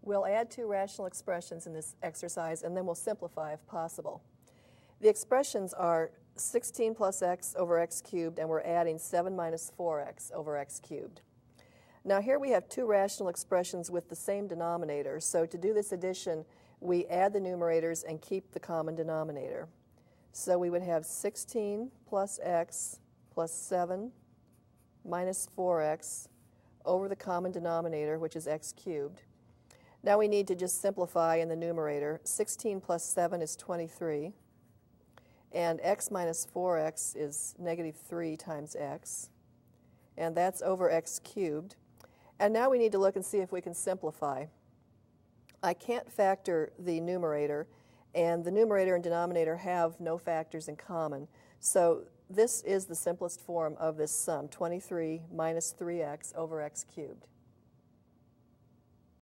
We'll add two rational expressions in this exercise, and then we'll simplify if possible. The expressions are 16 plus x over x cubed, and we're adding 7 minus 4x over x cubed. Now here we have two rational expressions with the same denominator, so to do this addition, we add the numerators and keep the common denominator. So we would have 16 plus x plus 7 minus 4x over the common denominator, which is x cubed. Now we need to just simplify in the numerator. 16 plus 7 is 23, and x minus 4x is negative 3 times x, and that's over x cubed. And now we need to look and see if we can simplify. I can't factor the numerator, and the numerator and denominator have no factors in common. So this is the simplest form of this sum, 23 minus 3x over x cubed.